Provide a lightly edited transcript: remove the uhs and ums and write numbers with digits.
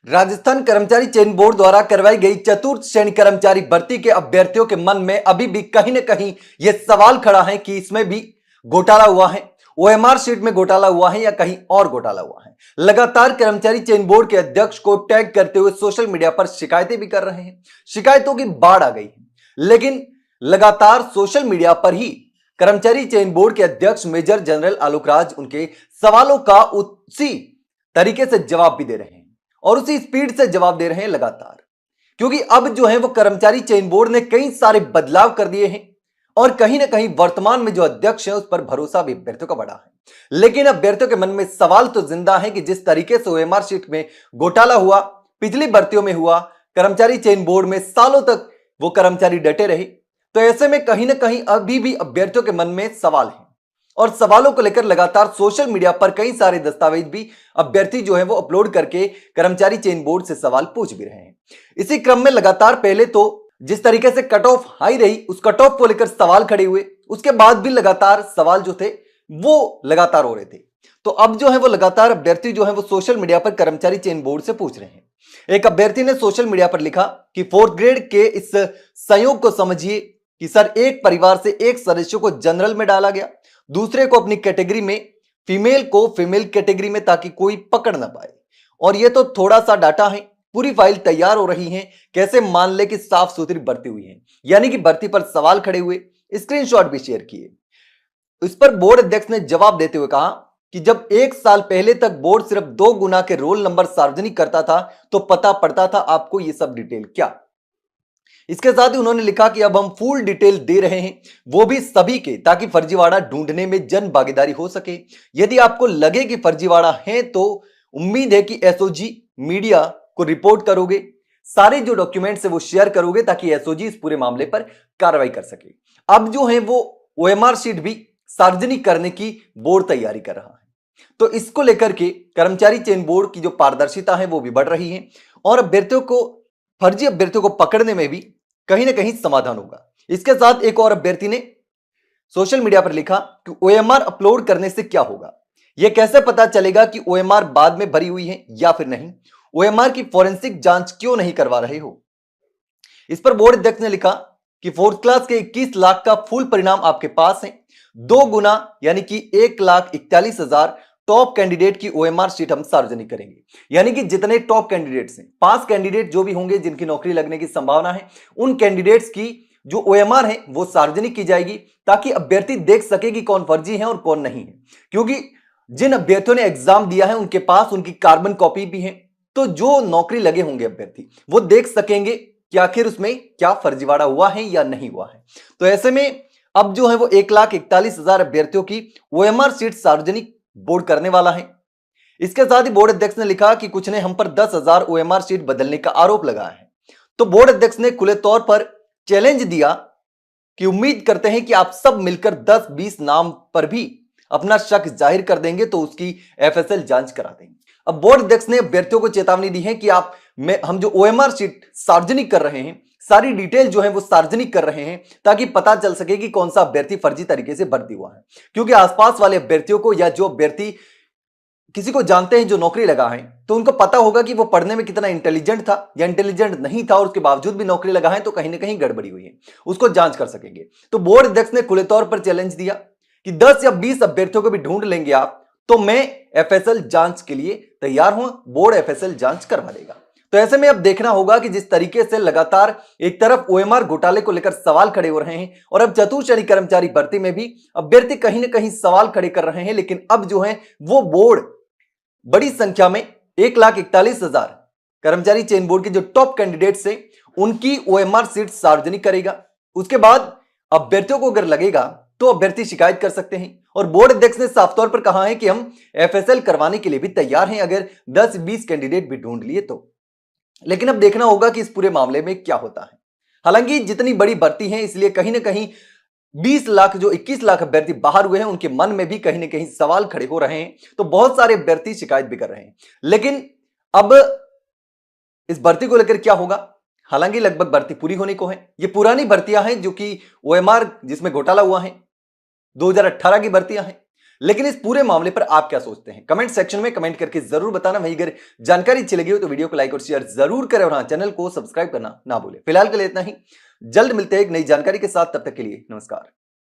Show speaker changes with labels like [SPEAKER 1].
[SPEAKER 1] राजस्थान कर्मचारी चयन बोर्ड द्वारा करवाई गई चतुर्थ श्रेणी कर्मचारी भर्ती के अभ्यर्थियों के मन में अभी भी कहीं न कहीं यह सवाल खड़ा है कि इसमें भी घोटाला हुआ है, ओएमआर शीट में घोटाला हुआ है या कहीं और घोटाला हुआ है। लगातार कर्मचारी चयन बोर्ड के अध्यक्ष को टैग करते हुए सोशल मीडिया पर शिकायतें भी कर रहे हैं। शिकायतों की बाढ़ आ गई है, लेकिन लगातार सोशल मीडिया पर ही कर्मचारी चयन बोर्ड के अध्यक्ष मेजर जनरल आलोक राज उनके सवालों का उसी तरीके से जवाब भी दे रहे हैं और उसी स्पीड से जवाब दे रहे हैं लगातार, क्योंकि अब जो है वो कर्मचारी चयन बोर्ड ने कई सारे बदलाव कर दिए हैं और कहीं ना कहीं वर्तमान में जो अध्यक्ष है उस पर भरोसा भी अभ्यर्थियों का बढ़ा है। लेकिन अभ्यर्थियों के मन में सवाल तो जिंदा है कि जिस तरीके से ओएमआर शीट में घोटाला हुआ, पिछली भर्तियों में हुआ, कर्मचारी चयन बोर्ड में सालों तक वो कर्मचारी डटे रहे, तो ऐसे में कहीं ना कहीं अभी भी अभ्यर्थियों के मन में सवाल है और सवालों को लेकर लगातार सोशल मीडिया पर कई सारे दस्तावेज भी अभ्यर्थी जो है वो अपलोड करके कर्मचारी चयन बोर्ड से सवाल पूछ भी रहे हैं। इसी क्रम में लगातार पहले तो जिस तरीके से कट ऑफ हाई रही, उस कट ऑफ को लेकर सवाल खड़े हुए, उसके बाद भी लगातार सवाल जो थे वो लगातार हो रहे थे। तो अब जो है वो लगातार अभ्यर्थी जो है वो सोशल मीडिया पर कर्मचारी चयन बोर्ड से पूछ रहे हैं। एक अभ्यर्थी ने सोशल मीडिया पर लिखा कि 4th ग्रेड के इस संयोग को समझिए कि सर, एक परिवार से एक सदस्य को जनरल में डाला गया, दूसरे को अपनी कैटेगरी में, फीमेल को फीमेल कैटेगरी में, ताकि कोई पकड़ ना पाए। और ये तो थोड़ा सा डाटा है, पूरी फाइल तैयार हो रही है, कैसे मान ले कि साफ सुथरी भर्ती हुई है। यानी कि भर्ती पर सवाल खड़े हुए, स्क्रीनशॉट भी शेयर किए। इस पर बोर्ड अध्यक्ष ने जवाब देते हुए कहा कि जब 1 साल पहले तक बोर्ड सिर्फ 2 गुना के रोल नंबर सार्वजनिक करता था तो पता पड़ता था आपको ये सब डिटेल क्या। इसके साथ ही उन्होंने लिखा कि अब हम फुल डिटेल दे रहे हैं, वो भी सभी के, ताकि फर्जीवाड़ा ढूंढने में जन भागीदारी हो सके। यदि आपको लगे कि फर्जीवाड़ा है तो उम्मीद है कि एसओजी मीडिया को रिपोर्ट करोगे, सारे जो डॉक्यूमेंट्स है वो शेयर करोगे, ताकि एसओजी इस पूरे मामले पर कार्रवाई कर सके। अब जो है वो ओएमआर शीट भी सार्वजनिक करने की बोर्ड तैयारी कर रहा है। तो इसको लेकर के कर्मचारी चयन बोर्ड की जो पारदर्शिता है वो भी बढ़ रही है और फर्जी अभ्यर्थियों को पकड़ने में भी कहीं ना कहीं समाधान होगा। इसके साथ एक और अभ्यर्थी ने सोशल मीडिया पर लिखा कि ओएमआर अपलोड करने से क्या होगा, यह कैसे पता चलेगा कि ओएमआर बाद में भरी हुई है या फिर नहीं, ओएमआर की फोरेंसिक जांच क्यों नहीं करवा रहे हो। इस पर बोर्ड अध्यक्ष ने लिखा कि 4th क्लास के 21 लाख का फुल परिणाम आपके पास है, 2 गुना यानी कि 1,41,000 टॉप कैंडिडेट की ओएमआर शीट हम सार्वजनिक करेंगे। यानी कि जितने टॉप कैंडिडेट्स हैं, 5 कैंडिडेट जो भी होंगे जिनकी नौकरी लगने की संभावना है, उन कैंडिडेट्स की जो ओएमआर है वो सार्वजनिक की जाएगी, ताकि अभ्यर्थी देख सके कि कौन फर्जी है और कौन नहीं है। क्योंकि जिन अभ्यर्थियों ने एग्जाम दिया है उनके पास उनकी कार्बन कॉपी भी है, तो जो नौकरी लगे होंगे अभ्यर्थी वो देख सकेंगे कि आखिर उसमें क्या फर्जीवाड़ा हुआ है या नहीं हुआ है। तो ऐसे में अब जो है वो 1,41,000 अभ्यर्थियों की ओएमआर शीट सार्वजनिक बोर्ड करने वाला है। इसके साथ ही बोर्ड अध्यक्ष ने लिखा कि कुछ ने हम पर 10,000 ओएमआर शीट बदलने का आरोप लगाया है। तो बोर्ड अध्यक्ष ने खुले तौर पर चैलेंज दिया कि उम्मीद करते हैं कि आप सब मिलकर 10-20 नाम पर भी अपना शक जाहिर कर देंगे तो उसकी एफएसएल जांच करा देंगे। अब बोर्ड अध्यक्ष ने अभ्यर्थियों को चेतावनी दी है कि हम जो ओएमआर शीट सार्वजनिक कर रहे हैं, सारी डिटेल जो है वो सार्वजनिक कर रहे हैं, ताकि पता चल सके कि कौन सा अभ्यर्थी फर्जी तरीके से भर्ती हुआ है। क्योंकि आसपास वाले अभ्यर्थियों को या जो अभ्यर्थी किसी को जानते हैं जो नौकरी लगा है, तो उनको पता होगा कि वो पढ़ने में कितना इंटेलिजेंट था या इंटेलिजेंट नहीं था, और उसके बावजूद भी नौकरी लगा है तो कहीं ना कहीं गड़बड़ी हुई है, उसको जांच कर सकेंगे। तो बोर्ड अध्यक्ष ने खुले तौर पर चैलेंज दिया कि 10 या 20 अभ्यर्थियों को भी ढूंढ लेंगे आप, तो मैं एफएसएल जांच के लिए तैयार हूं, बोर्ड एफएसएल जांच करवा देगा। तो ऐसे में अब देखना होगा कि जिस तरीके से लगातार एक तरफ ओएमआर घोटाले को लेकर सवाल खड़े हो रहे हैं और अब चतुर्थ श्रेणी कर्मचारी भर्ती में भी अभ्यर्थी कहीं ना कहीं सवाल खड़े कर रहे हैं, लेकिन अब जो है वो बोर्ड बड़ी संख्या में 1,41,000 कर्मचारी चयन बोर्ड के जो टॉप कैंडिडेट्स हैं उनकी ओएमआर सीट सार्वजनिक करेगा। उसके बाद अभ्यर्थियों को अगर लगेगा तो अभ्यर्थी शिकायत कर सकते हैं, और बोर्ड अध्यक्ष ने साफ तौर पर कहा है कि हम एफएसएल करवाने के लिए भी तैयार हैं अगर 10-20 कैंडिडेट भी ढूंढ लिए तो। लेकिन अब देखना होगा कि इस पूरे मामले में क्या होता है। हालांकि जितनी बड़ी भर्ती है, इसलिए कहीं ना कहीं 20 लाख जो 21 लाख अभ्यर्थी बाहर हुए हैं उनके मन में भी कहीं ना कहीं सवाल खड़े हो रहे हैं, तो बहुत सारे अभ्यर्थी शिकायत भी कर रहे हैं। लेकिन अब इस भर्ती को लेकर क्या होगा, हालांकि लगभग भर्ती पूरी होने को है। ये पुरानी भर्तियां हैं जो कि ओएमआर जिसमें घोटाला हुआ है, 2018 की भर्तियां हैं। लेकिन इस पूरे मामले पर आप क्या सोचते हैं? कमेंट सेक्शन में कमेंट करके जरूर बताना। वहीं अगर जानकारी अच्छी लगी हो तो वीडियो को लाइक और शेयर जरूर करें और हाँ, चैनल को सब्सक्राइब करना ना भूलें। फिलहाल के लिए इतना ही, जल्द मिलते हैं एक नई जानकारी के साथ। तब तक के लिए नमस्कार।